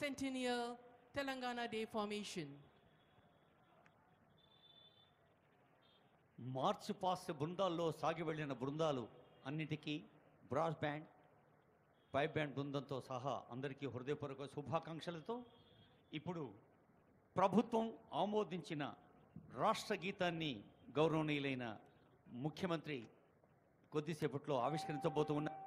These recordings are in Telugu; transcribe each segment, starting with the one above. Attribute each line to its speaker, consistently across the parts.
Speaker 1: centennial Telangana Day formation.
Speaker 2: March past బృందాల్లో సాగి వెళ్ళిన బృందాలు అన్నిటికీ బ్రాస్ బ్యాండ్, పైప్ బ్యాండ్ బృందంతో సహా అందరికీ హృదయపూర్వక శుభాకాంక్షలతో ఇప్పుడు ప్రభుత్వం ఆమోదించిన రాష్ట్ర గీతాన్ని గౌరవనీయులైన ముఖ్యమంత్రి కొద్దిసేపట్లో ఆవిష్కరించబోతూ ఉన్నారు.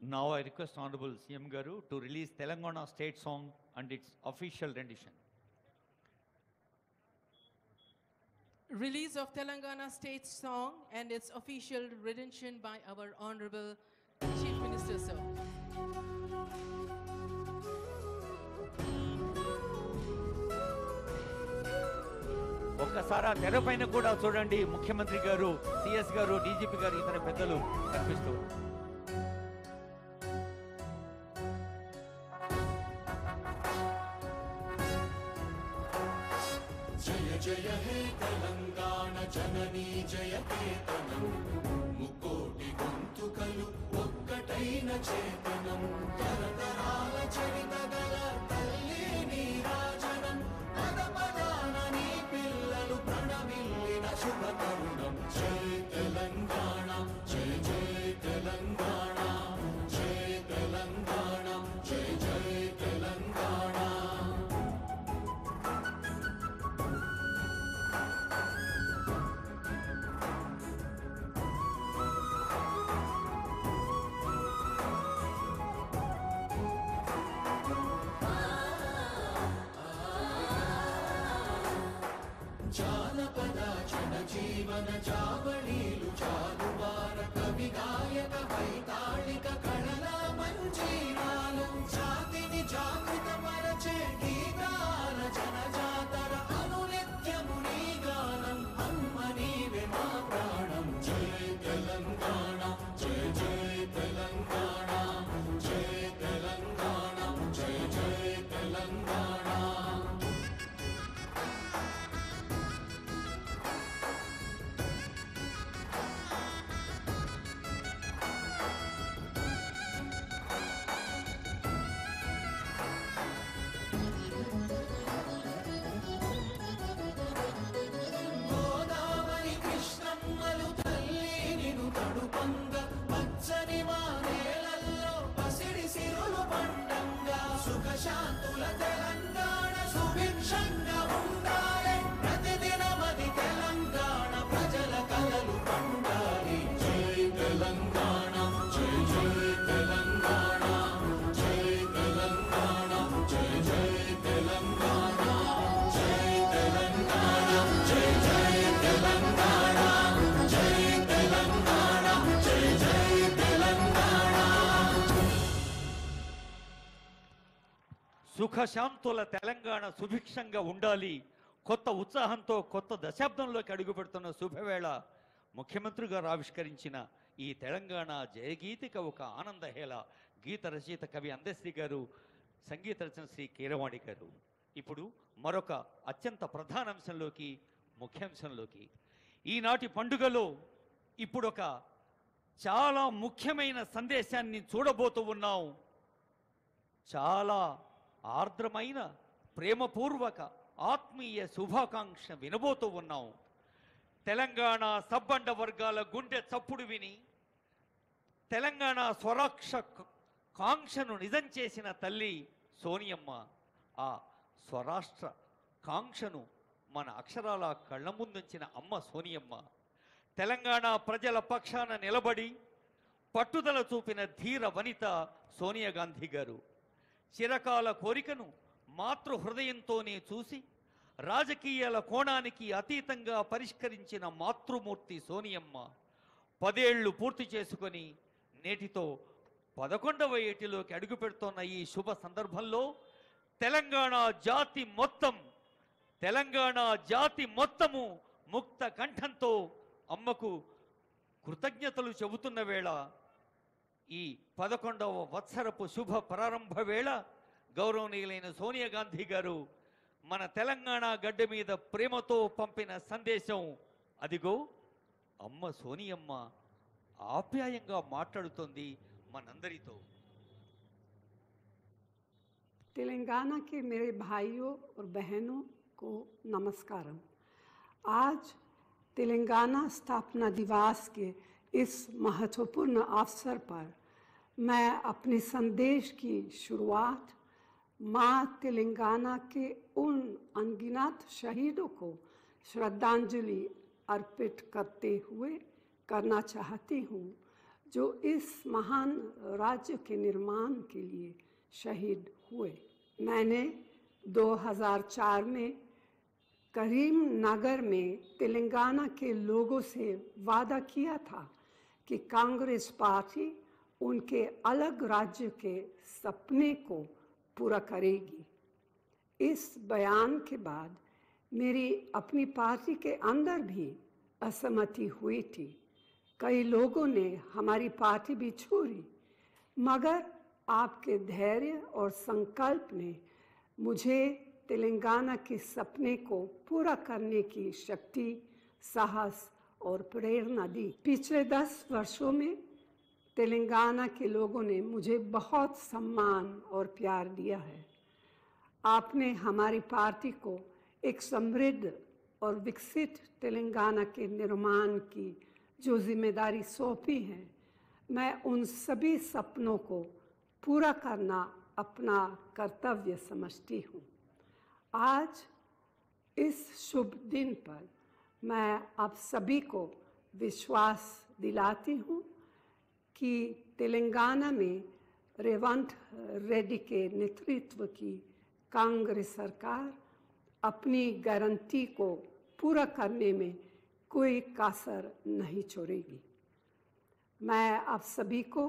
Speaker 2: Now I request Honorable CM Garu to release Telangana state song and its official rendition.
Speaker 1: Release of Telangana state song and its official rendition by our Honorable Chief Minister, sir.
Speaker 2: ఒక్కసారి తెరపైన కూడా చూడండి, ముఖ్యమంత్రి గారు, సిఎస్ గారు, డీజీపీ గారు, ఇతర పెద్దలు కనిపిస్తూ.
Speaker 3: జయ హే తెలంగాణ జననీ జయ కేతనం, ముకోటి గొంతుకలు ఒక్కటైన చేతనం, తరతరాల చరిత గల తల్లి నీరాజనం, పద పదాన నీ పిల్లలు ప్రణమిల్లిన శుభ తరుణం. జయ తెలంగాణ, జయ జయ తెలంగాణ, జయ తెలంగాణ, జయ జయ తెలంగాణ. జానపద జనజీవన జావళీలు జాలువార కవి గాయక వైతాళిక కళల మంజీరాలు, జాతిని జాగృత పరచే గీతాల జనజాతర అనునిత్యము నీ గానం, అమ్మ నీవే మా ప్రాణం. జయ తెలంగాణ, జయ జయ తెలంగాణ, జయ తెలంగాణ, జయ జయ తెలంగాణ. గోదావరి కృష్ణమ్మలు తల్లి నిను తడుపంగ, పచ్చని మా నేలల్లో పసిడి సిరులు పండంగా, సుఖశాంతుల తెలంగాణ సుభిక్షంగా ఉండాలి, ప్రతిదినమది తెలంగాణ ప్రజల కలలు పండాలి. జై తెలంగాణ, జై జై తెలంగాణ, జై తెలంగాణ, జై జై తెలంగాణ, జై తెలంగాణ, జై జై తెలంగాణ, జై తెలంగాణ, జై జై తెలంగాణ.
Speaker 2: సుఖశాంతుల తెలంగాణ సుభిక్షంగా ఉండాలి. కొత్త ఉత్సాహంతో కొత్త దశాబ్దంలోకి అడుగుపెడుతున్న శుభవేళ ముఖ్యమంత్రి గారు ఆవిష్కరించిన ఈ తెలంగాణ జయగీతిక ఒక ఆనందహేళ. గీత రచయిత కవి అందశ్రీ గారు, సంగీత రచన శ్రీ కీరవాణి గారు. ఇప్పుడు మరొక అత్యంత ప్రధాన అంశంలోకి, ముఖ్యాంశంలోకి, ఈనాటి పండుగలో ఇప్పుడు ఒక చాలా ముఖ్యమైన సందేశాన్ని చూడబోతూ ఉన్నాం. చాలా ఆర్ద్రమైన ప్రేమపూర్వక ఆత్మీయ శుభాకాంక్ష వినబోతూ ఉన్నాం. తెలంగాణ సబ్బండ వర్గాల గుండె చప్పుడు విని తెలంగాణ స్వరాక్ష కాంక్షను నిజం చేసిన తల్లి సోనియమ్మ ఆ స్వరాష్ట్ర కాంక్షను మన అక్షరాల కళ్ళ ముందుంచిన అమ్మ సోనియమ్మ తెలంగాణ ప్రజల పక్షాన నిలబడి పట్టుదల చూపిన ధీర వనిత సోనియా గాంధీ గారు చిరకాల కోరికను మాతృ హృదయంతోనే చూసి రాజకీయాల కోణానికి అతీతంగా పరిష్కరించిన మాతృమూర్తి సోనియమ్మ 10 ఏళ్లు పూర్తి చేసుకొని నేటితో 11వ ఏటిలోకి అడుగుపెడుతున్న ఈ శుభ సందర్భంలో తెలంగాణ జాతి మొత్తము ముక్త కంఠంతో అమ్మకు కృతజ్ఞతలు చెబుతున్న వేళ ఈ 11వ వత్సరపు శుభ ప్రారంభ వేళ గౌరవనీయులైన సోనియా గాంధీ గారు మన తెలంగాణ గడ్డ మీద ప్రేమతో పంపిన సందేశం అదిగో అమ్మ సోనియమ్మ ఆప్యాయంగా మాట్లాడుతోంది మనందరితో.
Speaker 4: तेलंगाना के मेरे भाइयों और बहनों को नमस्कारम। आज तेलंगाना स्थापना दिवस के इस महत्वपूर्ण अवसर पर मैं अपने संदेश की शुरुआत माँ तेलंगाना के उन अनगिनत शहीदों को श्रद्धांजलि अर्पित करते हुए करना चाहती हूँ जो इस महान राज्य के निर्माण के लिए शहीद हुए। मैंने 2004 में करीमनगर में तेलंगाना के लोगों से वादा किया था कि कांग्रेस पार्टी उनके अलग राज्य के सपने को पूरा करेगी। इस बयान के बाद मेरी अपनी पार्टी के अंदर भी असहमति हुई थी। कई लोगों ने हमारी पार्टी भी छोड़ी, मगर आपके धैर्य और संकल्प ने मुझे तेलंगाना के सपने को पूरा करने की शक्ति, साहस और प्रेरणा दी। पिछले 10 वर्षों में तेलंगाना के लोगों ने मुझे बहुत सम्मान और प्यार दिया है। आपने हमारी पार्टी को एक समृद्ध और विकसित तेलंगाना के निर्माण की जो जिम्मेदारी सौंपी है, मैं उन सभी सपनों को पूरा करना अपना कर्तव्य समझती हूँ। आज इस शुभ दिन पर मैं आप सभी को विश्वास दिलाती हूँ कि तेलंगाना में रेवंत रेड्डी के नेतृत्व की कांग्रेस सरकार अपनी गारंटी को पूरा करने में कोई कसर नहीं छोड़ेगी। मैं आप सभी को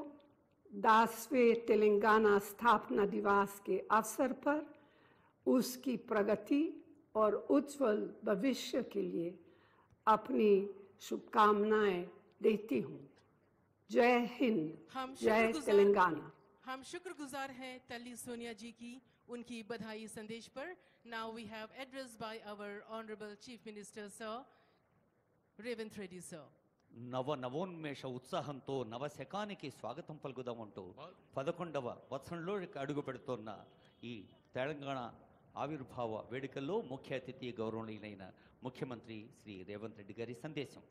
Speaker 4: 10वें तेलंगाना स्थापना दिवस के अवसर पर उसकी प्रगति और उज्जवल भविष्य के लिए अपनी शुभकामनाएं देती हूँ। जय हिंद, जय तेलंगाना।
Speaker 1: हम शुक्रगुजार हैं तल्ली सोनिया जी की उनकी बधाई संदेश पर। Now we have address by our honourable chief minister sir Revanth Reddy sir.
Speaker 2: నవోన్మేష ఉత్సాహంతో నవశకానికి స్వాగతం పలుకుదామంటూ 11వ వత్సరంలో అడుగు పెడుతున్న ఈ తెలంగాణ ఆవిర్భావ వేడుకల్లో ముఖ్య అతిథి గౌరవనీయులైన ముఖ్యమంత్రి శ్రీ రేవంత్ రెడ్డి గారి సందేశం.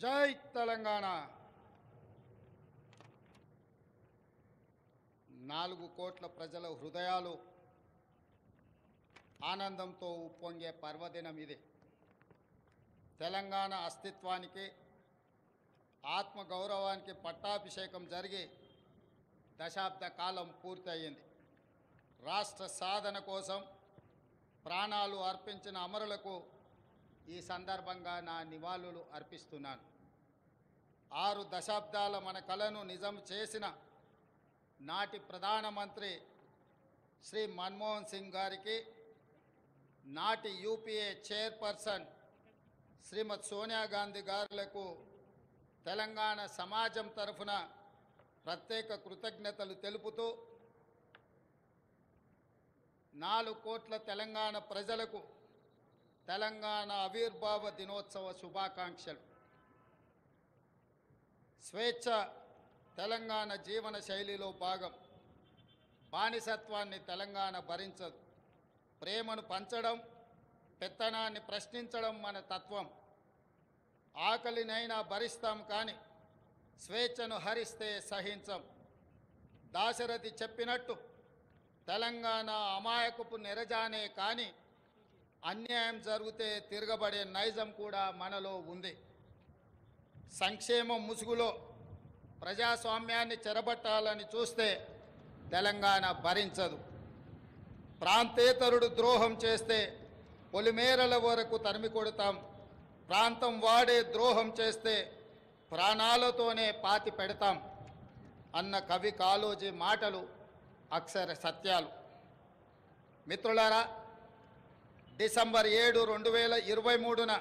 Speaker 5: జై తెలంగాణ. 4 కోట్ల ప్రజల హృదయాలు ఆనందంతో ఉప్పొంగే పర్వదినం ఇది. తెలంగాణ అస్తిత్వానికి ఆత్మగౌరవానికి పట్టాభిషేకం జరిగి దశాబ్ద కాలం పూర్తయింది. రాష్ట్ర సాధన కోసం ప్రాణాలు అర్పించిన అమరులకు ఈ సందర్భంగా నా నివాళులు అర్పిస్తున్నాను. 6 దశాబ్దాల మన కలను నిజం చేసిన నాటి ప్రధానమంత్రి శ్రీ మన్మోహన్ సింగ్ గారికి, నాటి యూపీఏ చైర్పర్సన్ శ్రీమతి సోనియా గాంధీ గారులకు తెలంగాణ సమాజం తరఫున ప్రత్యేక కృతజ్ఞతలు తెలుపుతూ 4 కోట్ల తెలంగాణ ప్రజలకు తెలంగాణ ఆవిర్భావ దినోత్సవ శుభాకాంక్షలు. స్వేచ్ఛ తెలంగాణ జీవన శైలిలో భాగం. బానిసత్వాన్ని తెలంగాణ భరించదు. ప్రేమను పంచడం, పెత్తనాన్ని ప్రశ్నించడం మన తత్వం. ఆకలినైనా భరిస్తాం కానీ స్వేచ్ఛను హరిస్తే సహించం. దాశరథి చెప్పినట్టు తెలంగాణ అమాయకపు నెరజానే కానీ అన్యాయం జరిగితే తిరగబడే నైజం కూడా మనలో ఉంది. సంక్షేమం ముసుగులో ప్రజాస్వామ్యాన్ని చెరబట్టాలని చూస్తే తెలంగాణ భరించదు. ప్రాంతేతరుడు ద్రోహం చేస్తే పొలిమేరల వరకు తరిమి కొడతాం. ప్రాంతం వాడే ద్రోహం చేస్తే ప్రాణాలతోనే పాతి పెడతాం అన్న కవి కాళోజీ మాటలు అక్షర సత్యాలు. మిత్రులారా, డిసెంబర్ 7, 2023న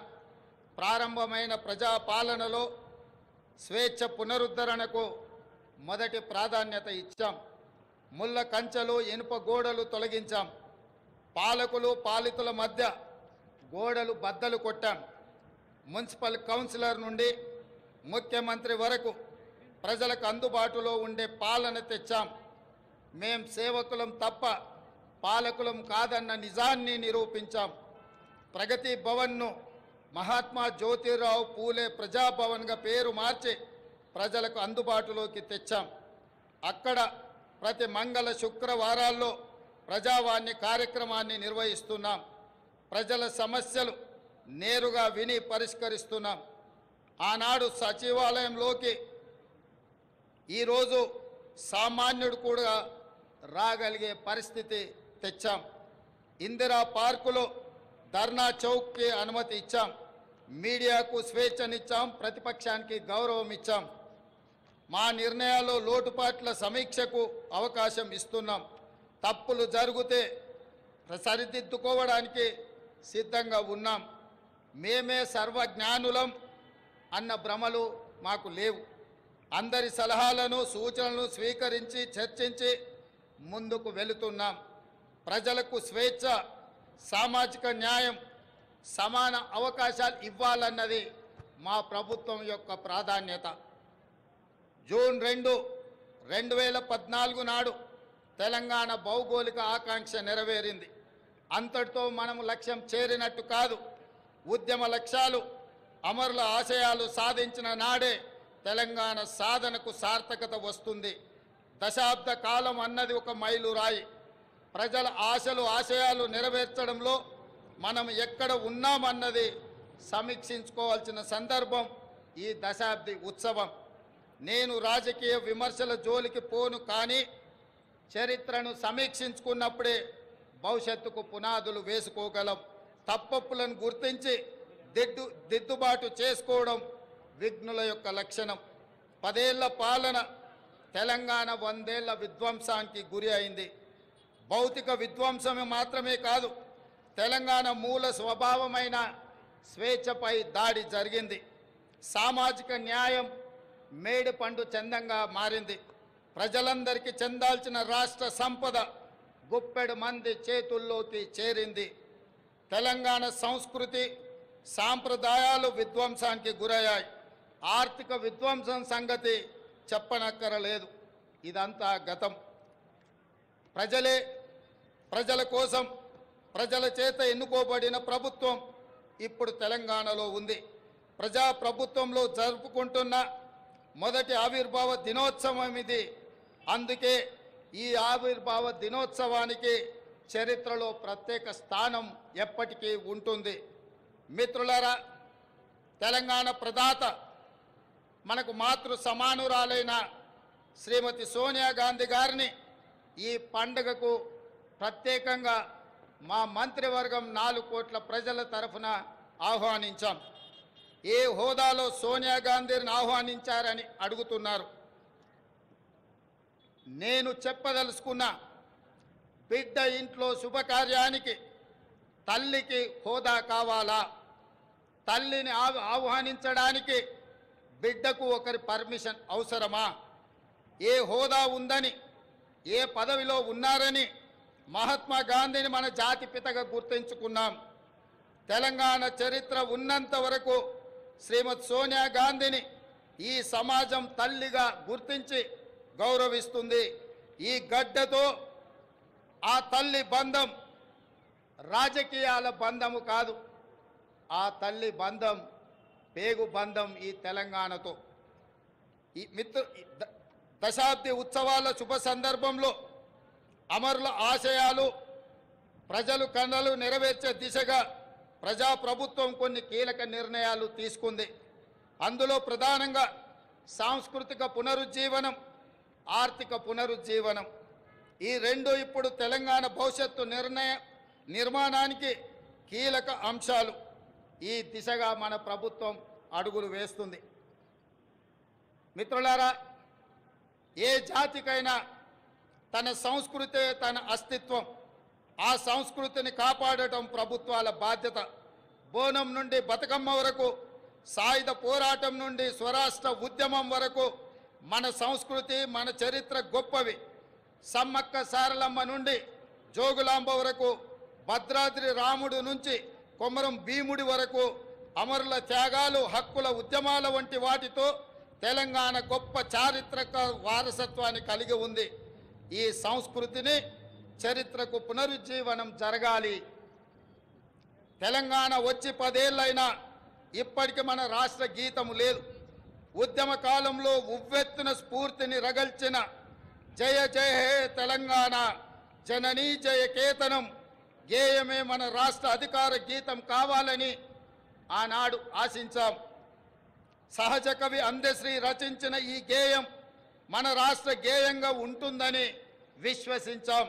Speaker 5: ప్రారంభమైన ప్రజాపాలనలో స్వేచ్ఛ పునరుద్ధరణకు మొదటి ప్రాధాన్యత ఇచ్చాం. ముళ్ళ కంచెలు, ఇనుప గోడలు తొలగించాం. పాలకులు పాలితుల మధ్య గోడలు బద్దలు కొట్టాం. మున్సిపల్ కౌన్సిలర్ నుండి ముఖ్యమంత్రి వరకు ప్రజలకు అందుబాటులో ఉండే పాలన తెచ్చాం. మేం సేవకులం తప్ప పాలకులం కాదన్న నిజాన్ని నిరూపించాం. ప్రగతి భవన్ను మహాత్మా జ్యోతిరావు పూలే ప్రజాభవన్గా పేరు మార్చి ప్రజలకు అందుబాటులోకి తెచ్చాం. అక్కడ ప్రతి మంగళ శుక్రవారాల్లో ప్రజావాణి కార్యక్రమాన్ని నిర్వహిస్తున్నాం. ప్రజల సమస్యలు నేరుగా విని పరిష్కరిస్తున్నాం. ఆనాడు సచివాలయంలోకి ఈరోజు సామాన్యుడు కూడా రాగలిగే పరిస్థితి తెచ్చాం. ఇందిరా పార్కులో ధర్నా చౌక్కి అనుమతి ఇచ్చాం. మీడియాకు స్వేచ్ఛనిచ్చాం. ప్రతిపక్షానికి గౌరవం ఇచ్చాం. మా నిర్ణయాల్లో లోటుపాట్ల సమీక్షకు అవకాశం ఇస్తున్నాం. తప్పులు జరిగితే సరిదిద్దుకోవడానికి సిద్ధంగా ఉన్నాం. మేమే సర్వజ్ఞానులం అన్న భ్రమలు మాకు లేవు. అందరి సలహాలను సూచనలను స్వీకరించి చర్చించి ముందుకు వెళుతున్నాం. ప్రజలకు స్వేచ్ఛ, సామాజిక న్యాయం, సమాన అవకాశాలు ఇవ్వాలన్నది మా ప్రభుత్వం యొక్క ప్రాధాన్యత. జూన్ 2, 2014 నాడు తెలంగాణ భౌగోళిక ఆకాంక్ష నెరవేరింది. అంతటితో మనము లక్ష్యం చేరినట్టు కాదు. ఉద్యమ లక్ష్యాలు, అమరుల ఆశయాలు సాధించిన నాడే తెలంగాణ సాధనకు సార్థకత వస్తుంది. దశాబ్ద కాలం అన్నది ఒక మైలురాయి. ప్రజల ఆశలు, ఆశయాలు నెరవేర్చడంలో మనం ఎక్కడ ఉన్నామన్నది సమీక్షించుకోవాల్సిన సందర్భం ఈ దశాబ్ది ఉత్సవం. నేను రాజకీయ విమర్శల జోలికి పోను, కానీ చరిత్రను సమీక్షించుకున్నప్పుడే భవిష్యత్తుకు పునాదులు వేసుకోగలం. తప్పప్పులను గుర్తించి దిద్దుబాటు చేసుకోవడం విఘ్నుల యొక్క లక్షణం. 10 ఏళ్ల పాలన తెలంగాణ 100 ఏళ్ల విధ్వంసానికి గురి అయింది. భౌతిక విధ్వంసమే మాత్రమే కాదు, తెలంగాణ మూల స్వభావమైన స్వేచ్ఛపై దాడి జరిగింది. సామాజిక న్యాయం మేడి పండు చందంగా మారింది. ప్రజలందరికీ చెందాల్సిన రాష్ట్ర సంపద గుప్పెడు మంది చేతుల్లోకి చేరింది. తెలంగాణ సంస్కృతి, సాంప్రదాయాలు విధ్వంసానికి గురయ్యాయి. ఆర్థిక విధ్వంసం సంగతి చెప్పనక్కరలేదు. ఇదంతా గతం. ప్రజలే, ప్రజల కోసం, ప్రజల చేత ఎన్నుకోబడిన ప్రభుత్వం ఇప్పుడు తెలంగాణలో ఉంది. ప్రజా ప్రభుత్వంలో జరుపుకుంటున్న మొదటి ఆవిర్భావ దినోత్సవం ఇది. అందుకే ఈ ఆవిర్భావ దినోత్సవానికి చరిత్రలో ప్రత్యేక స్థానం ఎప్పటికీ ఉంటుంది. మిత్రులారా, తెలంగాణ ప్రదాత, మనకు మాతృ సమానురాలైన శ్రీమతి సోనియా గాంధీ గారిని ఈ పండుగకు ప్రత్యేకంగా మా మంత్రివర్గం 4 కోట్ల ప్రజల తరఫున ఆహ్వానించాం. ఏ హోదాలో సోనియా గాంధీని ఆహ్వానించారని అడుగుతున్నారు. నేను చెప్పదలుచుకున్న, బిడ్డ ఇంట్లో శుభకార్యానికి తల్లికి హోదా కావాలా? తల్లిని ఆహ్వానించడానికి బిడ్డకు ఒకరి పర్మిషన్ అవసరమా? ఏ హోదా ఉందని, ఏ పదవిలో ఉన్నారని మహాత్మా గాంధీని మన జాతిపితగా గుర్తించుకున్నాం. తెలంగాణ చరిత్ర ఉన్నంత వరకు శ్రీమతి సోనియా గాంధీని ఈ సమాజం తల్లిగా గుర్తించి గౌరవిస్తుంది. ఈ గడ్డతో ఆ తల్లి బంధం రాజకీయాల బంధము కాదు. ఆ తల్లి బంధం పేగు బంధం ఈ తెలంగాణతో. ఈ దశాబ్ది ఉత్సవాల శుభ సందర్భంలో అమరుల ఆశయాలు ప్రజలు కళలు నెరవేర్చే దిశగా ప్రజాప్రభుత్వం కొన్ని కీలక నిర్ణయాలు తీసుకుంది. అందులో ప్రధానంగా సాంస్కృతిక పునరుజ్జీవనం, ఆర్థిక పునరుజ్జీవనం, ఈ రెండు ఇప్పుడు తెలంగాణ భవిష్యత్తు నిర్మాణానికి కీలక అంశాలు. ఈ దిశగా మన ప్రభుత్వం అడుగులు వేస్తుంది. మిత్రులారా, ఏ జాతికైనా తన సంస్కృతే తన అస్తిత్వం. ఆ సంస్కృతిని కాపాడటం ప్రభుత్వాల బాధ్యత. బోనం నుండి బతుకమ్మ వరకు, సాయుధ పోరాటం నుండి స్వరాష్ట్ర ఉద్యమం వరకు మన సంస్కృతి, మన చరిత్ర గొప్పవి. సమ్మక్క సారలమ్మ నుండి జోగులాంబ వరకు, భద్రాద్రి రాముడు నుంచి కొమరం భీముడి వరకు అమరుల త్యాగాలు, హక్కుల ఉద్యమాల వంటి వాటితో తెలంగాణ గొప్ప చారిత్రక వారసత్వాన్ని కలిగి ఉంది. ఈ సంస్కృతిని, చరిత్రకు పునరుజ్జీవనం జరగాలి. తెలంగాణ వచ్చి 10 ఏళ్ళైనా ఇప్పటికి మన రాష్ట్ర గీతము లేదు. ఉద్యమ కాలంలో ఉవ్వెత్తున స్ఫూర్తిని రగల్చిన జయ జయ హే తెలంగాణ జననీ జయ కేతనం గేయమే మన రాష్ట్ర అధికార గీతం కావాలని ఆనాడు ఆశించాం. సహజ కవి అందశ్రీ రచించిన ఈ గేయం మన రాష్ట్ర గేయంగా ఉంటుందని విశ్వసించాం.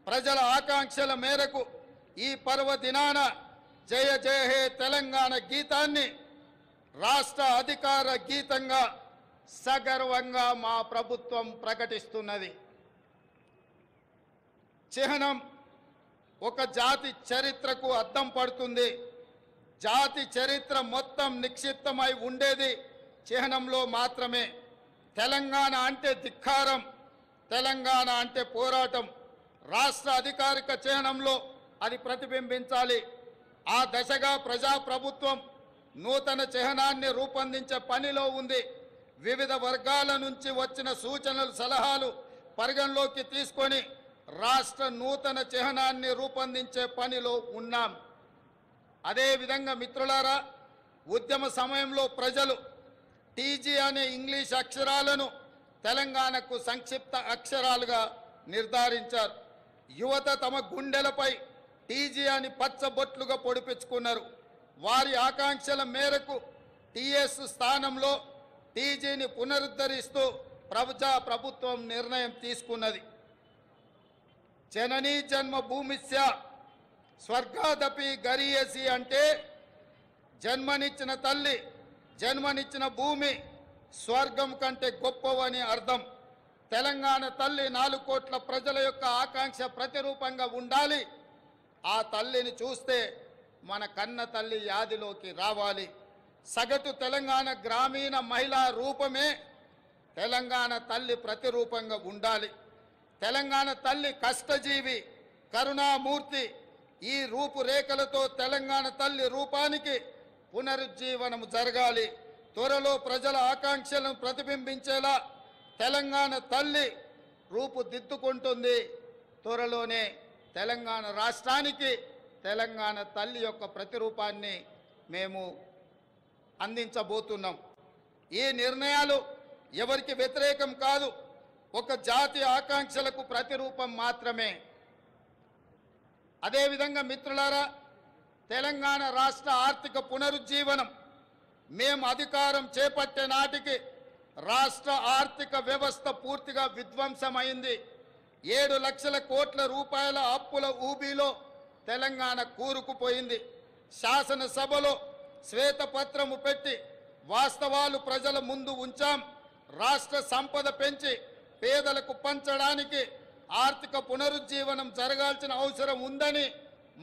Speaker 5: ప్రజల ఆకాంక్షల మేరకు ఈ పర్వదినాన జయ జయ హే తెలంగాణ గీతాన్ని రాష్ట్ర అధికార గీతంగా సగర్వంగా మా ప్రభుత్వం ప్రకటిస్తున్నది. చిహ్నం ఒక జాతి చరిత్రకు అద్దం పడుతుంది. జాతి చరిత్ర మొత్తం నిక్షిప్తమై ఉండేది చిహ్నంలో మాత్రమే. తెలంగాణ అంటే ధిక్కారం, తెలంగాణ అంటే పోరాటం. రాష్ట్ర అధికారిక చిహ్నంలో అది ప్రతిబింబించాలి. ఆ దశగా ప్రజాప్రభుత్వం నూతన చిహ్నాన్ని రూపొందించే పనిలో ఉంది. వివిధ వర్గాల నుంచి వచ్చిన సూచనలు, సలహాలు పరిగణలోకి తీసుకొని రాష్ట్ర నూతన చిహ్నాన్ని రూపొందించే పనిలో ఉన్నాం. అదేవిధంగా మిత్రులారా, ఉద్యమ సమయంలో ప్రజలు టీజీ అనే ఇంగ్లీష్ అక్షరాలను తెలంగాణకు సంక్షిప్త అక్షరాలుగా నిర్ధారించారు. యువత తమ గుండెలపై టీజీ అని పచ్చబొట్లుగా పొడిపించుకున్నారు. వారి ఆకాంక్షల మేరకు టీఎస్ స్థానంలో టీజీని పునరుద్ధరిస్తూ ప్రభుత్వం నిర్ణయం తీసుకున్నది. జననీ జన్మభూమిస్య స్వర్గాదపి గరీయసి అంటే జన్మనిచ్చిన తల్లి, జన్మనిచ్చిన భూమి స్వర్గం కంటే గొప్పవని అర్థం. తెలంగాణ తల్లి 4 కోట్ల ప్రజల యొక్క ఆకాంక్ష ప్రతిరూపంగా ఉండాలి. ఆ తల్లిని చూస్తే మన కన్న తల్లి యాదిలోకి రావాలి. సగటు తెలంగాణ గ్రామీణ మహిళా రూపమే తెలంగాణ తల్లి ప్రతిరూపంగా ఉండాలి. తెలంగాణ తల్లి కష్టజీవి, కరుణామూర్తి. ఈ రూపురేఖలతో తెలంగాణ తల్లి రూపానికి పునరుజ్జీవనం జరగాలి. త్వరలో ప్రజల ఆకాంక్షలను ప్రతిబింబించేలా తెలంగాణ తల్లి రూపుదిద్దుకుంటుంది. త్వరలోనే తెలంగాణ రాష్ట్రానికి తెలంగాణ తల్లి యొక్క ప్రతిరూపాన్ని మేము అందించబోతున్నాం. ఈ నిర్ణయాలు ఎవరికి వ్యతిరేకం కాదు, ఒక జాతి ఆకాంక్షలకు ప్రతిరూపం మాత్రమే. అదేవిధంగా మిత్రులారా, తెలంగాణ రాష్ట్ర ఆర్థిక పునరుజ్జీవనం మేము అధికారం చేపట్టే నాటికి రాష్ట్ర ఆర్థిక వ్యవస్థ పూర్తిగా విధ్వంసమైంది. 7 లక్షల కోట్ల రూపాయల అప్పుల ఊబిలో తెలంగాణ కూరుకుపోయింది. శాసనసభలో శ్వేతపత్రము పెట్టి వాస్తవాలు ప్రజల ముందు ఉంచాం. రాష్ట్ర సంపద పెంచి పేదలకు పంచడానికి ఆర్థిక పునరుజ్జీవనం జరగాల్సిన అవసరం ఉందని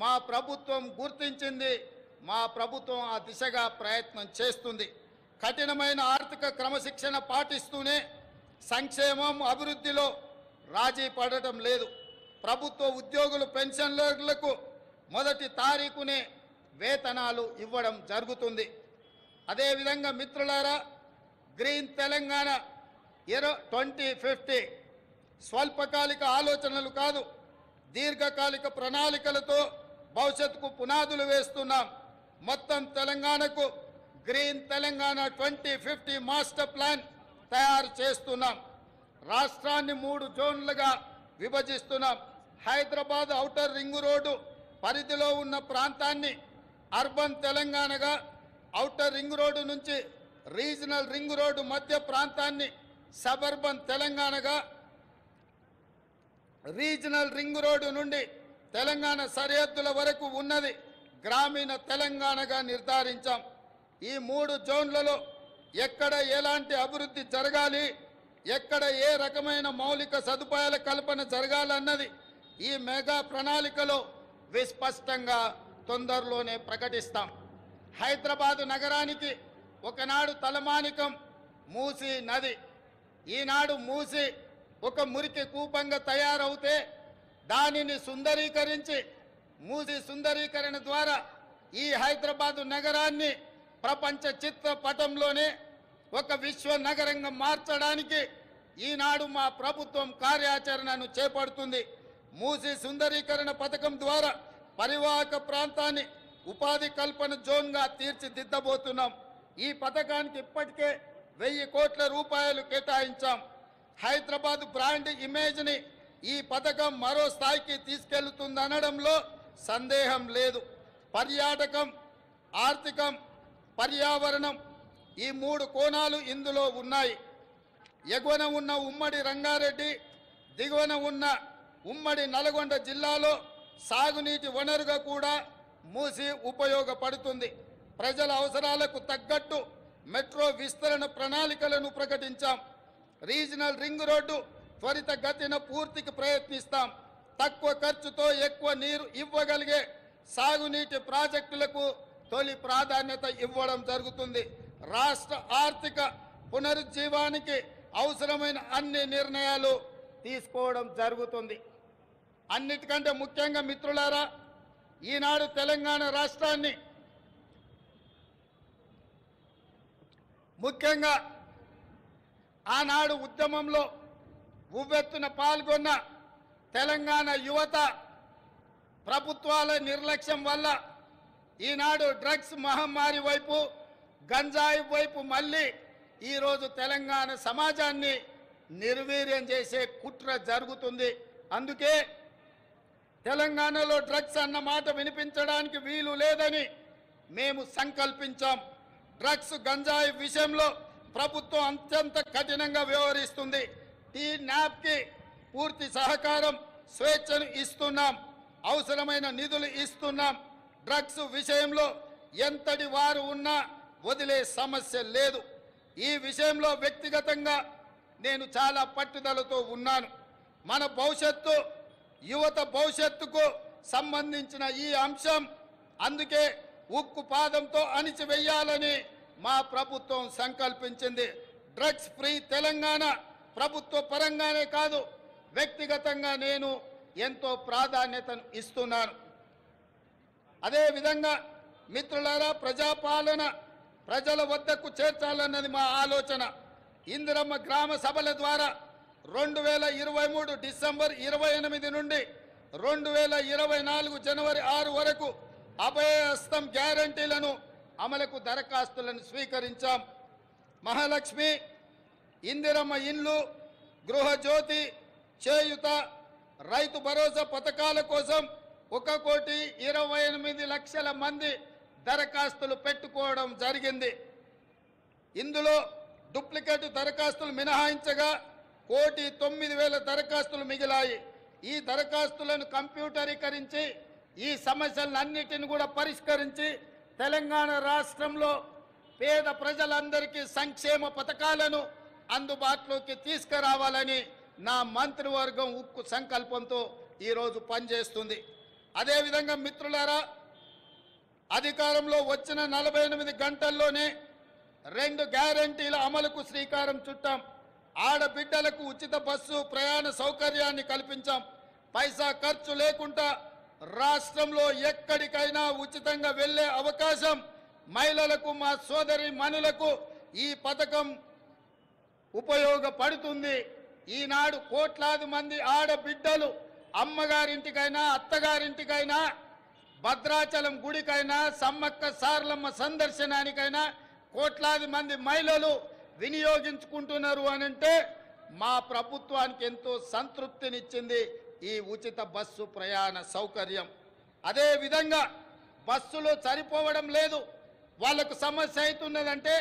Speaker 5: మా ప్రభుత్వం గుర్తించింది. మా ప్రభుత్వం ఆ దిశగా ప్రయత్నం చేస్తుంది. కఠినమైన ఆర్థిక క్రమశిక్షణ పాటిస్తూనే సంక్షేమం, అభివృద్ధిలో రాజీ పడటం లేదు. ప్రభుత్వ ఉద్యోగులు, పెన్షనర్లకు 1వ తారీఖునే వేతనాలు ఇవ్వడం జరుగుతుంది. అదేవిధంగా మిత్రులారా, గ్రీన్ తెలంగాణ 2050 స్వల్పకాలిక ఆలోచనలు కాదు, దీర్ఘకాలిక ప్రణాళికలతో భవిష్యత్తుకు పునాదులు వేస్తున్నాం. మొత్తం తెలంగాణకు గ్రీన్ తెలంగాణ 2050 మాస్టర్ ప్లాన్ తయారు చేస్తున్నాం. రాష్ట్రాన్ని 3 జోన్లుగా విభజిస్తున్నాం. హైదరాబాద్ ఔటర్ రింగ్ రోడ్డు పరిధిలో ఉన్న ప్రాంతాన్ని అర్బన్ తెలంగాణగా, ఔటర్ రింగ్ రోడ్డు నుంచి రీజనల్ రింగ్ రోడ్డు మధ్య ప్రాంతాన్ని సబర్బన్ తెలంగాణగా, రీజనల్ రింగ్ రోడ్డు నుండి తెలంగాణ సరిహద్దుల వరకు ఉన్నది గ్రామీణ తెలంగాణగా నిర్ధారించాం. ఈ 3 జోన్లలో ఎక్కడ ఎలాంటి అభివృద్ధి జరగాలి, ఎక్కడ ఏ రకమైన మౌలిక సదుపాయాల కల్పన జరగాలన్నది ఈ మెగా ప్రణాళికలో విస్పష్టంగా తొందరలోనే ప్రకటిస్తాం. హైదరాబాదు నగరానికి ఒకనాడు తలమానికం మూసీ నది. ఈనాడు మూసీ ఒక మురికి కూపంగా తయారవుతే దానిని సుందరీకరించి, మూసీ సుందరీకరణ ద్వారా ఈ హైదరాబాదు నగరాన్ని ప్రపంచ చిత్రపటంలోనే ఒక విశ్వ నగరంగా మార్చడానికి ఈనాడు మా ప్రభుత్వం కార్యాచరణను చేపడుతుంది. మూసీ సుందరీకరణ పథకం ద్వారా పరివాహక ప్రాంతాన్ని ఉపాధి కల్పన జోన్గా తీర్చిదిద్దబోతున్నాం. ఈ పథకానికి ఇప్పటికే 1000 కోట్ల రూపాయలు కేటాయించాం. హైదరాబాద్ బ్రాండ్ ఇమేజ్ని ఈ పథకం మరో స్థాయికి తీసుకెళ్తుందనడంలో సందేహం లేదు. పర్యాటకం, ఆర్థికం, పర్యావరణం ఈ 3 కోణాలు ఇందులో ఉన్నాయి. ఎగువన ఉన్న ఉమ్మడి రంగారెడ్డి, దిగువన ఉన్న ఉమ్మడి నల్గొండ జిల్లాలో సాగునీటి వనరుగా కూడా మూసీ ఉపయోగపడుతుంది. ప్రజల అవసరాలకు తగ్గట్టు మెట్రో విస్తరణ ప్రణాళికలను ప్రకటించాం. రీజనల్ రింగ్ రోడ్డు త్వరితగతిన పూర్తికి ప్రయత్నిస్తాం. తక్కువ ఖర్చుతో ఎక్కువ నీరు ఇవ్వగలిగే సాగునీటి ప్రాజెక్టులకు తొలి ప్రాధాన్యత ఇవ్వడం జరుగుతుంది. రాష్ట్ర ఆర్థిక పునరుజ్జీవానికి అవసరమైన అన్ని నిర్ణయాలు తీసుకోవడం జరుగుతుంది. అన్నిటికంటే ముఖ్యంగా మిత్రులారా, ఈనాడు తెలంగాణ రాష్ట్రాన్ని ముఖ్యంగా ఆనాడు ఉద్యమంలో ఉవ్వెత్తున పాల్గొన్న తెలంగాణ యువత ప్రభుత్వాల నిర్లక్ష్యం వల్ల ఈనాడు డ్రగ్స్ మహమ్మారి వైపు, గంజాయి వైపు మళ్ళీ ఈరోజు తెలంగాణ సమాజాన్ని నిర్వీర్యం చేసే కుట్ర జరుగుతుంది. అందుకే తెలంగాణలో డ్రగ్స్ అన్న మాట వినిపించడానికి వీలు లేదని మేము సంకల్పించాం. డ్రగ్స్, గంజాయి విషయంలో ప్రభుత్వం అత్యంత కఠినంగా వ్యవహరిస్తుంది. టీ-న్యాప్కి పూర్తి సహకారం, స్వేచ్ఛను ఇస్తున్నాం. అవసరమైన నిధులు ఇస్తున్నాం. డ్రగ్స్ విషయంలో ఎంతటి వారు ఉన్నా వదిలే సమస్య లేదు. ఈ విషయంలో వ్యక్తిగతంగా నేను చాలా పట్టుదలతో ఉన్నాను. మన భవిష్యత్తు, యువత భవిష్యత్తుకు సంబంధించిన ఈ అంశం అందుకే ఉక్కు పాదంతో అణిచివేయాలని మా ప్రభుత్వం సంకల్పించింది. డ్రగ్స్ ఫ్రీ తెలంగాణ ప్రభుత్వ పరంగానే కాదు, వ్యక్తిగతంగా నేను ఎంతో ప్రాధాన్యతను ఇస్తున్నాను. అదేవిధంగా మిత్రులారా, ప్రజాపాలన ప్రజల వద్దకు చేర్చాలన్నది మా ఆలోచన. ఇందిరమ్మ గ్రామ సభల ద్వారా 2023 డిసెంబర్ 28 నుండి 2024 జనవరి 6 వరకు అభయహస్తం గ్యారంటీలను అమలుకు దరఖాస్తులను స్వీకరించాం. మహాలక్ష్మి, ఇందిరమ్మ ఇండ్లు, గృహజ్యోతి, చేయుత, రైతు భరోసా పథకాల కోసం 1,28,00,000 మంది దరఖాస్తులు పెట్టుకోవడం జరిగింది. ఇందులో డూప్లికేట్ దరఖాస్తులు మినహాయించగా 1,09,000 దరఖాస్తులు మిగిలాయి. ఈ దరఖాస్తులను కంప్యూటరీకరించి ఈ సమస్యలన్నిటిని కూడా పరిష్కరించి తెలంగాణ రాష్ట్రంలో పేద ప్రజలందరికీ సంక్షేమ పథకాలను అందుబాటులోకి తీసుకురావాలని నా మంత్రివర్గం ఉక్కు సంకల్పంతో ఈరోజు పనిచేస్తుంది. అదేవిధంగా మిత్రులారా, అధికారంలో వచ్చిన 48 గంటల్లోనే 2 గ్యారంటీల అమలుకు శ్రీకారం చుట్టాం. ఆడబిడ్డలకు ఉచిత బస్సు ప్రయాణ సౌకర్యాన్ని కల్పించాం. పైసా ఖర్చు లేకుండా రాష్ట్రంలో ఎక్కడికైనా ఉచితంగా వెళ్లే అవకాశం మహిళలకు, మా సోదరి మనులకు ఈ పథకం ఉపయోగపడుతుంది. ఈనాడు కోట్లాది మంది ఆడబిడ్డలు అమ్మగారింటికైనా అత్తగారింటికైనా భద్రాచలం గుడికైనా సమ్మక్క సారలమ్మ సందర్శనానికైనా కోట్లాది మంది మహిళలు వినియోగించుకుంటున్నారు అనంటే మా ప్రభుత్వానికి ఎంతో సంతృప్తినిచ్చింది ఈ ఉచిత బస్సు ప్రయాణ సౌకర్యం. అదే విధంగా బస్సులు సరిపోవడం లేదు, వాళ్ళకు సమస్య అవుతున్నదంటే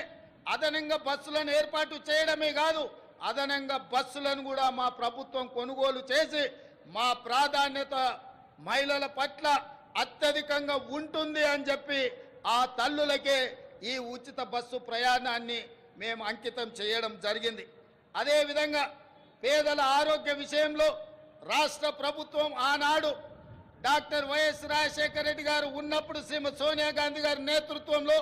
Speaker 5: అదనంగా బస్సులను ఏర్పాటు చేయడమే కాదు, అదనంగా బస్సులను కూడా మా ప్రభుత్వం కొనుగోలు చేసి మా ప్రాధాన్యత మహిళల పట్ల అత్యధికంగా ఉంటుంది అని చెప్పి ఆ తల్లులకే ఈ ఉచిత బస్సు ప్రయాణాన్ని మేము అంకితం చేయడం జరిగింది. అదేవిధంగా పేదల ఆరోగ్య విషయంలో రాష్ట్ర ప్రభుత్వం ఆనాడు డాక్టర్ వైఎస్ రాజశేఖర రెడ్డి గారు ఉన్నప్పుడు శ్రీమతి సోనియా గాంధీ గారి నేతృత్వంలో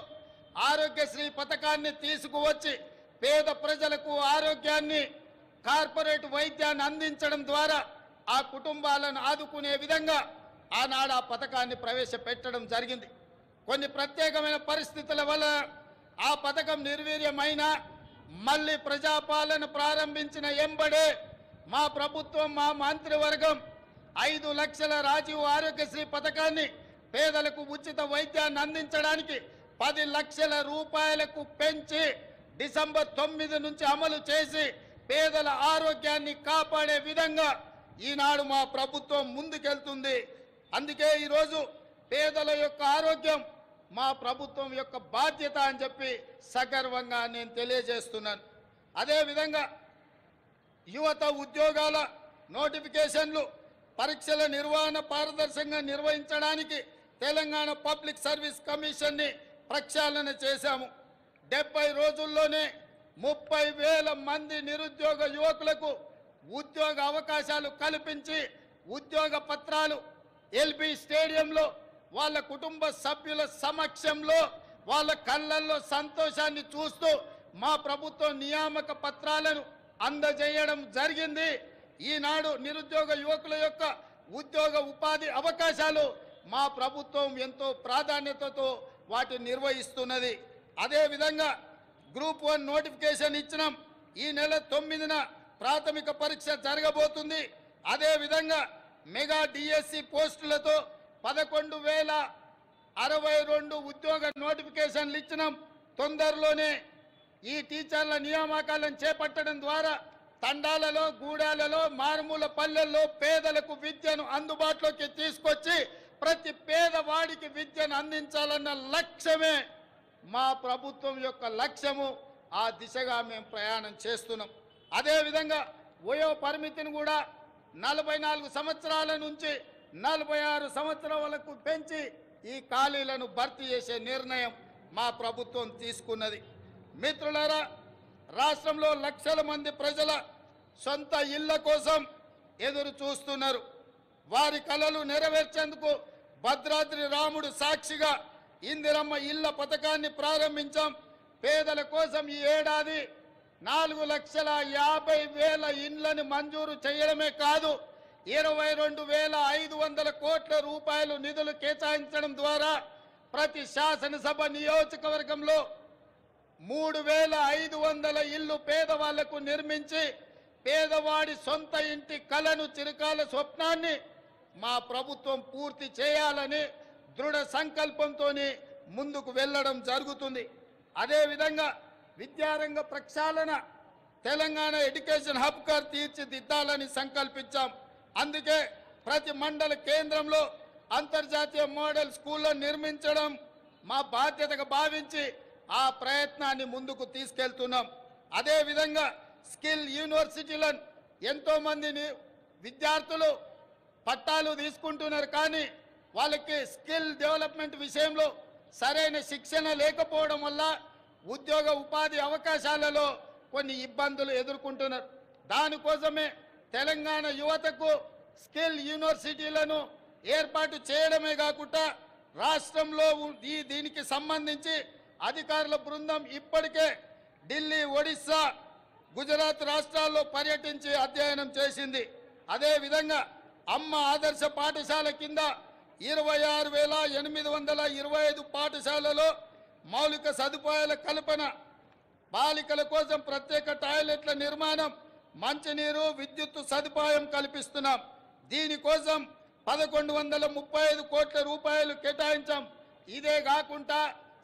Speaker 5: ఆరోగ్యశ్రీ పథకాన్ని తీసుకువచ్చి పేద ప్రజలకు ఆరోగ్యాన్ని కార్పొరేట్ వైద్యాన్ని అందించడం ద్వారా ఆ కుటుంబాలను ఆదుకునే విధంగా ఆనాడు ఆ పథకాన్ని ప్రవేశపెట్టడం జరిగింది. కొన్ని ప్రత్యేకమైన పరిస్థితుల వల్ల ఆ పథకం నిర్వీర్యమైన మళ్ళీ ప్రజాపాలన ప్రారంభించిన ఎంబడే మా ప్రభుత్వం మా మంత్రివర్గం 5 లక్షల రాజీవ్ ఆరోగ్యశ్రీ పథకాన్ని పేదలకు ఉచిత వైద్యాన్ని అందించడానికి 10 లక్షల రూపాయలకు పెంచి డిసెంబర్ 9 నుంచి అమలు చేసి పేదల ఆరోగ్యాన్ని కాపాడే విధంగా ఈనాడు మా ప్రభుత్వం ముందుకెళ్తుంది. అందుకే ఈరోజు పేదల యొక్క ఆరోగ్యం మా ప్రభుత్వం యొక్క బాధ్యత అని చెప్పి సగర్వంగా నేను తెలియజేస్తున్నాను. అదేవిధంగా యువత ఉద్యోగాల నోటిఫికేషన్లు పరీక్షల నిర్వహణ పారదర్శకంగా నిర్వహించడానికి తెలంగాణ పబ్లిక్ సర్వీస్ కమిషన్ని ప్రక్షాళన చేశాము. 70 రోజుల్లోనే 30,000 మంది నిరుద్యోగ యువకులకు ఉద్యోగ అవకాశాలు కల్పించి ఉద్యోగ పత్రాలు ఎల్బీ స్టేడియంలో వాళ్ళ కుటుంబ సభ్యుల సమక్షంలో వాళ్ళ కళ్ళల్లో సంతోషాన్ని చూస్తూ మా ప్రభుత్వం నియామక పత్రాలను అందజేయడం జరిగింది. ఈనాడు నిరుద్యోగ యువకుల యొక్క ఉద్యోగ ఉపాధి అవకాశాలు మా ప్రభుత్వం ఎంతో ప్రాధాన్యతతో వాటిని నిర్వహిస్తున్నది. అదేవిధంగా గ్రూప్ 1 నోటిఫికేషన్ ఇచ్చినాం. ఈ నెల 9న ప్రాథమిక పరీక్ష జరగబోతుంది. అదేవిధంగా మెగా డిఎస్సి పోస్టులతో 11,062 ఉద్యోగ నోటిఫికేషన్లు ఇచ్చినాం. తొందరలోనే ఈ టీచర్ల నియామకాలను చేపట్టడం ద్వారా తండాలలో గూడాలలో మారుమూల పల్లెల్లో పేదలకు విద్యను అందుబాటులోకి తీసుకొచ్చి ప్రతి పేదవాడికి విద్యను అందించాలన్న లక్ష్యమే మా ప్రభుత్వం యొక్క లక్ష్యము. ఆ దిశగా మేము ప్రయాణం చేస్తున్నాం. అదేవిధంగా వయో పరిమితిని కూడా 44 సంవత్సరాల నుంచి 46 సంవత్సరాలకు పెంచి ఈ ఖాళీలను భర్తీ చేసే నిర్ణయం మా ప్రభుత్వం తీసుకున్నది. మిత్రులారా, రాష్ట్రంలో లక్షల మంది ప్రజల సొంత ఇళ్ల కోసం ఎదురు చూస్తున్నారు. వారి కలలు నెరవేర్చేందుకు భద్రాద్రి రాముడు సాక్షిగా ఇందిరమ్మ ఇళ్ల పథకాన్ని ప్రారంభించాం. పేదల కోసం ఈ ఏడాది 4,50,000 ఇండ్లను మంజూరు చేయడమే కాదు 22,500 కోట్ల రూపాయలు నిధులు కేటాయించడం ద్వారా ప్రతి శాసనసభ నియోజకవర్గంలో 3,500 ఇళ్లు పేదవాళ్లకు నిర్మించి పేదవాడి సొంత ఇంటి కలను చిరకాల స్వప్నాన్ని మా ప్రభుత్వం పూర్తి చేయాలని దృఢ సంకల్పంతో ముందుకు వెళ్ళడం జరుగుతుంది. అదేవిధంగా విద్యారంగ ప్రక్షాళన తెలంగాణ ఎడ్యుకేషన్ హబ్గా తీర్చిదిద్దాలని సంకల్పించాం. అందుకే ప్రతి మండల కేంద్రంలో అంతర్జాతీయ మోడల్ స్కూళ్లను నిర్మించడం మా బాధ్యతగా భావించి ఆ ప్రయత్నాన్ని ముందుకు తీసుకెళ్తున్నాం. అదేవిధంగా స్కిల్ యూనివర్సిటీలను ఎంతోమందిని విద్యార్థులు పట్టాలు తీసుకుంటున్నారు, కానీ వాళ్ళకి స్కిల్ డెవలప్మెంట్ విషయంలో సరైన శిక్షణ లేకపోవడం వల్ల ఉద్యోగ ఉపాధి అవకాశాలలో కొన్ని ఇబ్బందులు ఎదుర్కొంటున్నారు. దానికోసమే తెలంగాణ యువతకు స్కిల్ యూనివర్సిటీలను ఏర్పాటు చేయడమే కాకుండా రాష్ట్రంలో దీనికి సంబంధించి అధికారుల బృందం ఇప్పటికే ఢిల్లీ, ఒడిశా, గుజరాత్ రాష్ట్రాల్లో పర్యటించి అధ్యయనం చేసింది. అదేవిధంగా అమ్మ ఆదర్శ పాఠశాల కింద 26,825 పాఠశాలలో మౌలిక సదుపాయాల కల్పన, బాలికల కోసం ప్రత్యేక టాయిలెట్ల నిర్మాణం, మంచినీరు, విద్యుత్ సదుపాయం కల్పిస్తున్నాం. దీనికోసం 1135 కోట్ల రూపాయలు కేటాయించాం. ఇదే కాకుండా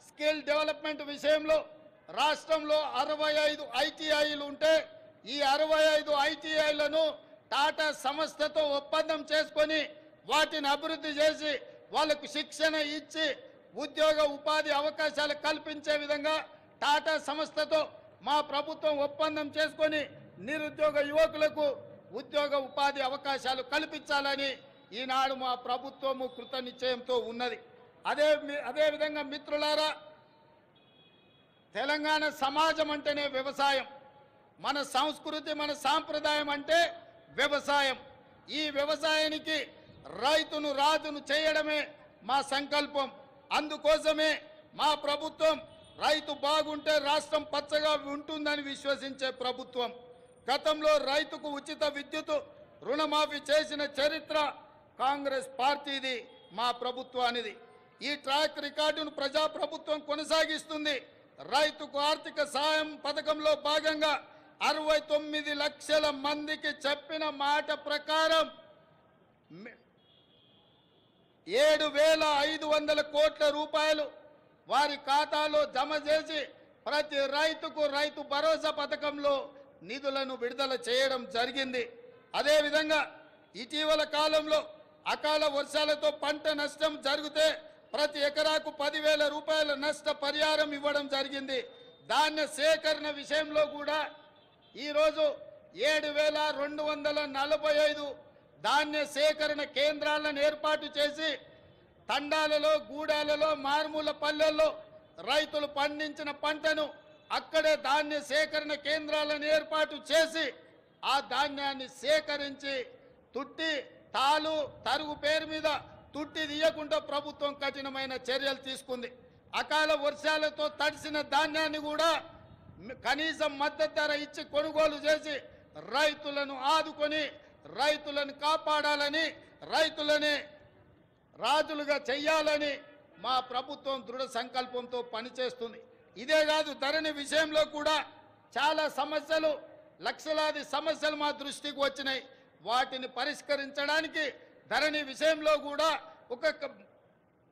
Speaker 5: స్కిల్ డెవలప్మెంట్ విషయంలో రాష్ట్రంలో 65 ఐటీఐలు ఉంటే ఈ 65 ఐటీఐలను టాటా సంస్థతో ఒప్పందం చేసుకొని వాటిని అభివృద్ధి చేసి వాళ్లకు శిక్షణ ఇచ్చి ఉద్యోగ ఉపాధి అవకాశాలు కల్పించే విధంగా టాటా సంస్థతో మా ప్రభుత్వం ఒప్పందం చేసుకొని నిరుద్యోగ యువకులకు ఉద్యోగ ఉపాధి అవకాశాలు కల్పించాలని ఈనాడు మా ప్రభుత్వము కృత నిశ్చయంతో ఉన్నది. అదే విధంగా మిత్రులారా, తెలంగాణ సమాజం అంటేనే వ్యవసాయం. మన సంస్కృతి, మన సాంప్రదాయం అంటే వ్యవసాయం. ఈ వ్యవసాయానికి రైతును రాజును చేయడమే మా సంకల్పం. అందుకోసమే మా ప్రభుత్వం రైతు బాగుంటే రాష్ట్రం పచ్చగా ఉంటుందని విశ్వసించే ప్రభుత్వం. గతంలో రైతుకు ఉచిత విద్యుత్ రుణమాఫీ చేసిన చరిత్ర కాంగ్రెస్ పార్టీది, మా ప్రభుత్వానిది. ఈ ట్రాక్ రికార్డును ప్రజాప్రభుత్వం కొనసాగిస్తుంది. రైతుకు ఆర్థిక సాయం పథకంలో భాగంగా 69 లక్షల మందికి చెప్పిన మాట ప్రకారం 7,500 కోట్ల రూపాయలు వారి ఖాతాలో జమ చేసి ప్రతి రైతుకు రైతు భరోసా పథకంలో నిధులను విడుదల చేయడం జరిగింది. అదేవిధంగా ఇటీవల కాలంలో అకాల వర్షాలతో పంట నష్టం జరిగితే ప్రతి ఎకరాకు 10,000 రూపాయల నష్ట పరిహారం ఇవ్వడం జరిగింది. ధాన్య సేకరణ విషయంలో కూడా ఈరోజు 7,245 ధాన్య సేకరణ కేంద్రాలను ఏర్పాటు చేసి తండాలలో, గూడాలలో, మారుమూల పల్లెల్లో రైతులు పండించిన పంటను అక్కడే ధాన్య సేకరణ కేంద్రాలను ఏర్పాటు చేసి ఆ ధాన్యాన్ని సేకరించి తుట్టి తాలు తరుగు పేరు మీద తుట్టి తీయకుండా ప్రభుత్వం కఠినమైన చర్యలు తీసుకుంది. అకాల వర్షాలతో తడిసిన ధాన్యాన్ని కూడా కనీసం మద్దతు ధర ఇచ్చి కొనుగోలు చేసి రైతులను ఆదుకొని రైతులను కాపాడాలని, రైతులని రాజులుగా చెయ్యాలని మా ప్రభుత్వం దృఢ సంకల్పంతో పనిచేస్తుంది. ఇదే కాదు, ధరణి విషయంలో కూడా చాలా సమస్యలు, లక్షలాది సమస్యలు మా దృష్టికి వచ్చినాయి. వాటిని పరిష్కరించడానికి ధరణి విషయంలో కూడా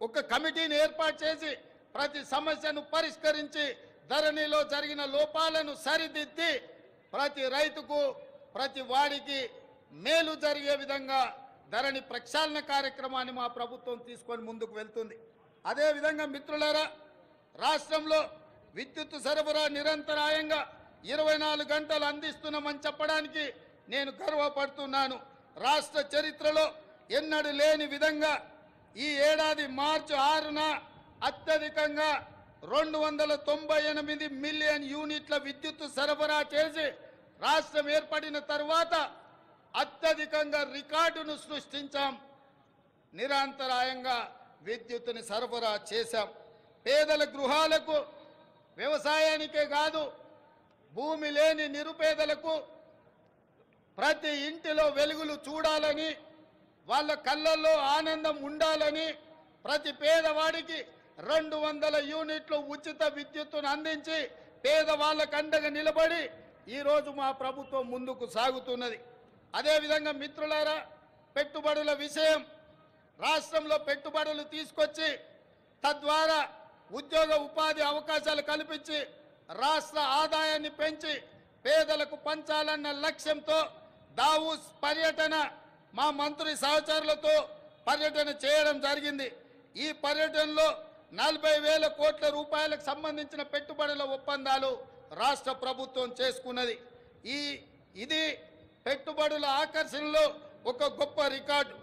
Speaker 5: ఒక కమిటీని ఏర్పాటు చేసి ప్రతి సమస్యను పరిష్కరించి ధరణిలో జరిగిన లోపాలను సరిదిద్ది ప్రతి రైతుకు, ప్రతి వాడికి మేలు జరిగే విధంగా ధరణి ప్రక్షాళన కార్యక్రమాన్ని మా ప్రభుత్వం తీసుకొని ముందుకు వెళ్తుంది. అదేవిధంగా మిత్రులారా, రాష్ట్రంలో విద్యుత్ సరఫరా నిరంతరాయంగా 24 గంటలు అందిస్తున్నామని చెప్పడానికి నేను గర్వపడుతున్నాను. రాష్ట్ర చరిత్రలో ఎన్నడూ లేని విధంగా ఈ ఏడాది మార్చి 6న అత్యధికంగా 298 మిలియన్ యూనిట్ల విద్యుత్ సరఫరా చేసి రాష్ట్రం ఏర్పడిన తర్వాత అత్యధికంగా రికార్డును సృష్టించాం. నిరంతరాయంగా విద్యుత్తుని సరఫరా చేశాం. పేదల గృహాలకు, వ్యవసాయానికే కాదు భూమి లేని నిరుపేదలకు ప్రతి ఇంటిలో వెలుగులు చూడాలని, వాళ్ళ కళ్ళల్లో ఆనందం ఉండాలని ప్రతి పేదవాడికి 200 యూనిట్లు ఉచిత విద్యుత్తును అందించి పేదవాళ్ళకు అండగా నిలబడి ఈరోజు మా ప్రభుత్వం ముందుకు సాగుతున్నది. అదేవిధంగా మిత్రులారా, పెట్టుబడుల విషయం, రాష్ట్రంలో పెట్టుబడులు తీసుకొచ్చి తద్వారా ఉద్యోగ ఉపాధి అవకాశాలు కల్పించి రాష్ట్ర ఆదాయాన్ని పెంచి పేదలకు పంచాలన్న లక్ష్యంతో దావూస్ పర్యటన మా మంత్రి సహచరులతో పర్యటన చేయడం జరిగింది. ఈ పర్యటనలో 40,000 కోట్ల రూపాయలకు సంబంధించిన పెట్టుబడుల ఒప్పందాలు రాష్ట్ర ప్రభుత్వం చేసుకున్నది. ఇది పెట్టుబడుల ఆకర్షణలో ఒక గొప్ప రికార్డు.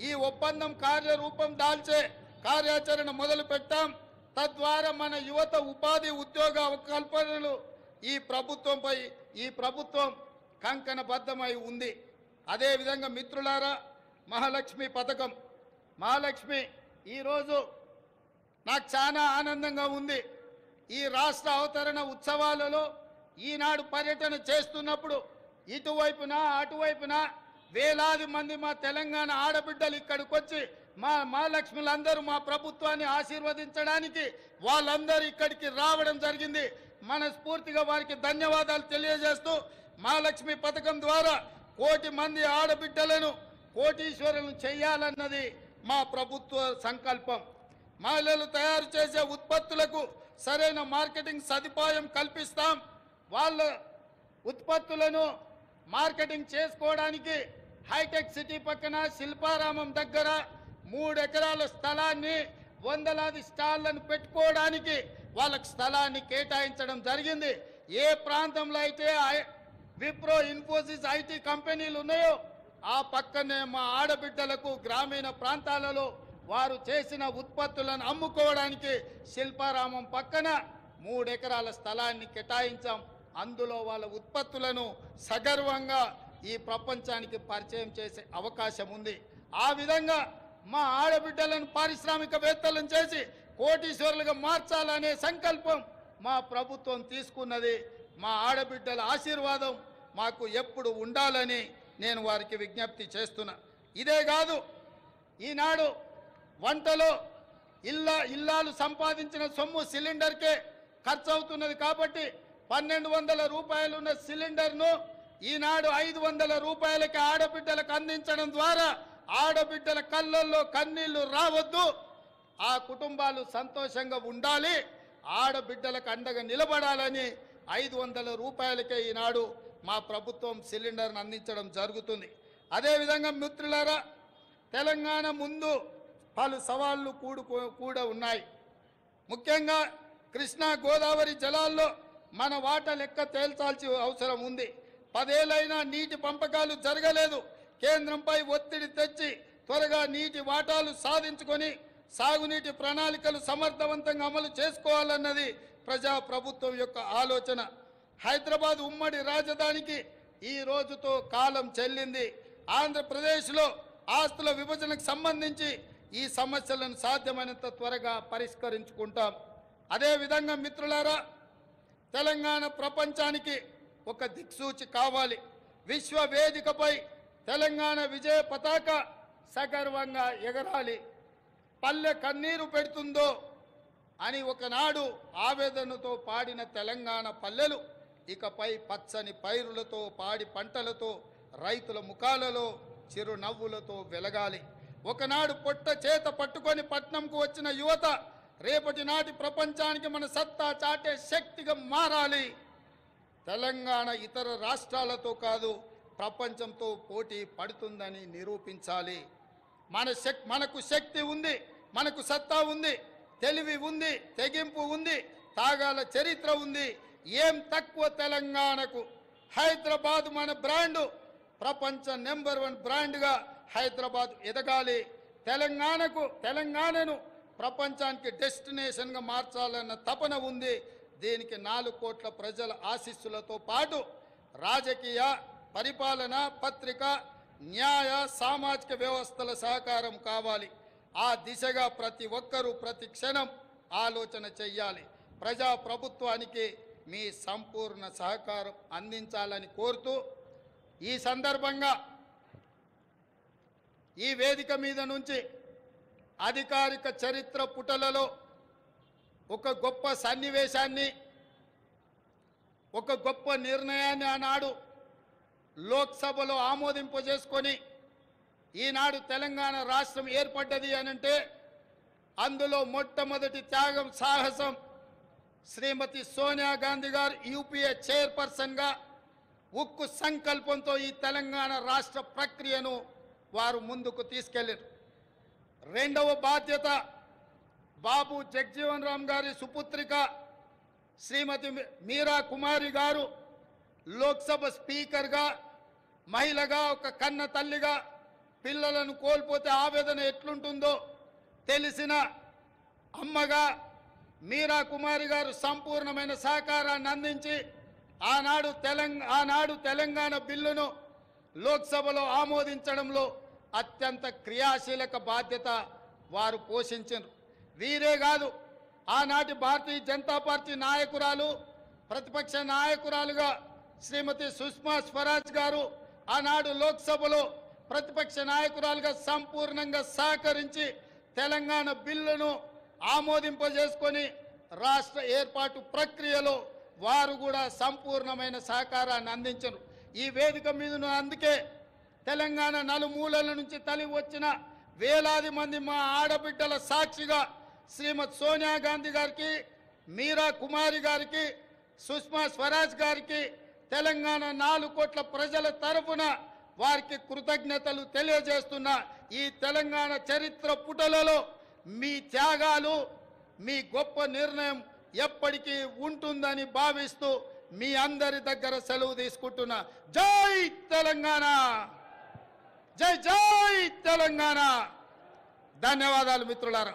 Speaker 5: ఈ ఒప్పందం కార్యరూపం దాల్చే కార్యాచరణ మొదలు పెట్టాం. తద్వారా మన యువత ఉపాధి, ఉద్యోగ కల్పనలు ఈ ప్రభుత్వం కంకణబద్ధమై ఉంది. అదేవిధంగా మిత్రులారా, మహాలక్ష్మి పథకం, మహాలక్ష్మి ఈరోజు నాకు చాలా ఆనందంగా ఉంది. ఈ రాష్ట్ర అవతరణ ఉత్సవాలలో ఈనాడు పర్యటన చేస్తున్నప్పుడు ఇటువైపున అటువైపున వేలాది మంది మా తెలంగాణ ఆడబిడ్డలు ఇక్కడికి వచ్చి మా మహాలక్ష్ములందరూ మా ప్రభుత్వాన్ని ఆశీర్వదించడానికి వాళ్ళందరూ ఇక్కడికి రావడం జరిగింది. మనస్ఫూర్తిగా వారికి ధన్యవాదాలు తెలియజేస్తూ, మహాలక్ష్మి పథకం ద్వారా 1,000,000 మంది ఆడబిడ్డలను కోటీశ్వరులను చేయాలన్నది మా ప్రభుత్వ సంకల్పం. మహిళలు తయారు చేసే ఉత్పత్తులకు సరైన మార్కెటింగ్ సదుపాయం కల్పిస్తాం. వాళ్ళ ఉత్పత్తులను మార్కెటింగ్ చేసుకోవడానికి హైటెక్ సిటీ పక్కన శిల్పారామం దగ్గర 3 ఎకరాల స్థలాన్ని వందలాది స్టాళ్లను పెట్టుకోవడానికి వాళ్ళకి స్థలాన్ని కేటాయించడం జరిగింది. ఏ ప్రాంతంలో అయితే విప్రో, ఇన్ఫోసిస్, ఐటీ కంపెనీలు ఉన్నాయో ఆ పక్కనే మా ఆడబిడ్డలకు గ్రామీణ ప్రాంతాలలో వారు చేసిన ఉత్పత్తులను అమ్ముకోవడానికి శిల్పారామం పక్కన 3 ఎకరాల స్థలాన్ని కేటాయించాం. అందులో వాళ్ళ ఉత్పత్తులను సగర్వంగా ఈ ప్రపంచానికి పరిచయం చేసే అవకాశం ఉంది. ఆ విధంగా మా ఆడబిడ్డలను పారిశ్రామికవేత్తలను చేసి కోటీశ్వరులుగా మార్చాలనే సంకల్పం మా ప్రభుత్వం తీసుకున్నది. మా ఆడబిడ్డల ఆశీర్వాదం మాకు ఎప్పుడు ఉండాలని నేను వారికి విజ్ఞప్తి చేస్తున్నా. ఇదే కాదు, ఈనాడు వంటలో ఇల్లాలు సంపాదించిన సొమ్ము సిలిండర్కే ఖర్చు అవుతున్నది. కాబట్టి 1200 రూపాయలు ఉన్న సిలిండర్ను ఈనాడు 500 రూపాయలకి ఆడబిడ్డలకు అందించడం ద్వారా ఆడబిడ్డల కళ్ళల్లో కన్నీళ్లు రావద్దు, ఆ కుటుంబాలు సంతోషంగా ఉండాలి, ఆడబిడ్డలకు అండగా నిలబడాలని 500 రూపాయలకే ఈనాడు మా ప్రభుత్వం సిలిండర్ను అందించడం జరుగుతుంది. అదేవిధంగా మిత్రులారా, తెలంగాణ ముందు పలు సవాళ్లు కూడా ఉన్నాయి. ముఖ్యంగా కృష్ణా గోదావరి జలాల్లో మన వాటా లెక్క తేల్చాల్సిన అవసరం ఉంది. 10 ఏళ్ళైనా నీటి పంపకాలు జరగలేదు. కేంద్రంపై ఒత్తిడి తెచ్చి త్వరగా నీటి వాటాలు సాధించుకొని సాగునీటి ప్రణాళికలు సమర్థవంతంగా అమలు చేసుకోవాలన్నది ప్రజాప్రభుత్వం యొక్క ఆలోచన. హైదరాబాద్ ఉమ్మడి రాజధానికి ఈ రోజుతో కాలం చెల్లింది. ఆంధ్రప్రదేశ్లో ఆస్తుల విభజనకు సంబంధించి ఈ సమస్యలను సాధ్యమైనంత త్వరగా పరిష్కరించుకుంటాం. అదేవిధంగా మిత్రులారా, తెలంగాణ ప్రపంచానికి ఒక దిక్సూచి కావాలి. విశ్వ వేదికపై తెలంగాణ విజయ పతాక సగర్వంగా ఎగరాలి. పల్లె కన్నీరు పెడుతుందో అని ఒకనాడు ఆవేదనతో పాడిన తెలంగాణ పల్లెలు ఇకపై పచ్చని పైరులతో, పాడి పంటలతో, రైతుల ముఖాలలో చిరునవ్వులతో వెలగాలి. ఒకనాడు పొట్ట చేత పట్టుకొని పట్నంకు వచ్చిన యువత రేపటి నాటి ప్రపంచానికి మన సత్తా చాటే శక్తిగా మారాలి. తెలంగాణ ఇతర రాష్ట్రాలతో కాదు, ప్రపంచంతో పోటీ పడుతుందని నిరూపించాలి. మనకు శక్తి ఉంది, మనకు సత్తా ఉంది, తెలివి ఉంది, తెగింపు ఉంది, తాగాల చరిత్ర ఉంది. ఏం తక్కువ తెలంగాణకు? హైదరాబాద్ మన బ్రాండు, ప్రపంచ నెంబర్ 1 బ్రాండ్గా హైదరాబాద్ ఎదగాలి. తెలంగాణను ప్రపంచానికి డెస్టినేషన్గా మార్చాలన్న తపన ఉంది. దీనికి 4 కోట్ల ప్రజల ఆశీస్సులతో పాటు రాజకీయ, పరిపాలన, పత్రిక, న్యాయ, సామాజిక వ్యవస్థల సహకారం కావాలి. ఆ దిశగా ప్రతి ఒక్కరూ ప్రతి క్షణం ఆలోచన చెయ్యాలి. ప్రజాప్రభుత్వానికి మీ సంపూర్ణ సహకారం అందించాలని కోరుతూ ఈ సందర్భంగా ఈ వేదిక మీద నుంచి అధికారిక చరిత్ర పుటలలో ఒక గొప్ప సన్నివేశాన్ని, ఒక గొప్ప నిర్ణయాన్ని ఆనాడు లోక్సభలో ఆమోదింపజేసుకొని ఈనాడు తెలంగాణ రాష్ట్రం ఏర్పడ్డది అనంటే అందులో మొట్టమొదటి త్యాగం, సాహసం శ్రీమతి సోనియా గాంధీ గారు యూపీఏ చైర్పర్సన్గా ఉక్కు సంకల్పంతో ఈ తెలంగాణ రాష్ట్ర ప్రక్రియను వారు ముందుకు తీసుకెళ్లారు. రెండవ బాధ్యత బాబు జగజీవన్ రామ్ గారి సుపుత్రిక శ్రీమతి మీరా కుమారి గారు లోక్సభ స్పీకర్గా, మహిళగా, ఒక కన్న తల్లిగా పిల్లలను కోల్పోతే ఆవేదన ఎట్లుంటుందో తెలిసిన అమ్మగా మీరా కుమారి గారు సంపూర్ణమైన సహకారాన్ని అందించి ఆనాడు తెలంగాణ బిల్లును లోక్సభలో ఆమోదించడంలో అత్యంత క్రియాశీలక బాధ్యత వారు పోషించారు. వీరే కాదు, ఆనాటి భారతీయ జనతా పార్టీ నాయకురాలు, ప్రతిపక్ష నాయకురాలుగా శ్రీమతి సుష్మా స్వరాజ్ గారు ఆనాడు లోక్సభలో ప్రతిపక్ష నాయకురాలుగా సంపూర్ణంగా సహకరించి తెలంగాణ బిల్లును ఆమోదింపజేసుకొని రాష్ట్ర ఏర్పాటు ప్రక్రియలో వారు కూడా సంపూర్ణమైన సహకారాన్ని అందించరు. ఈ వేదిక మీద అందుకే తెలంగాణ నలుమూలల నుంచి తరలి వచ్చిన వేలాది మంది మా ఆడబిడ్డల సాక్షిగా శ్రీమతి సోనియా గాంధీ గారికి, మీరా కుమారి గారికి, సుష్మా స్వరాజ్ గారికి తెలంగాణ 4 కోట్ల ప్రజల తరఫున వారికి కృతజ్ఞతలు తెలియజేస్తున్న ఈ తెలంగాణ చరిత్ర పుటలలో మీ త్యాగాలు, మీ గొప్ప నిర్ణయం ఎప్పటికీ ఉంటుందని భావిస్తూ మీ అందరి దగ్గర సెలవు తీసుకుంటున్నా. జై తెలంగాణ, జై జై తెలంగాణ. ధన్యవాదాలు మిత్రులారా.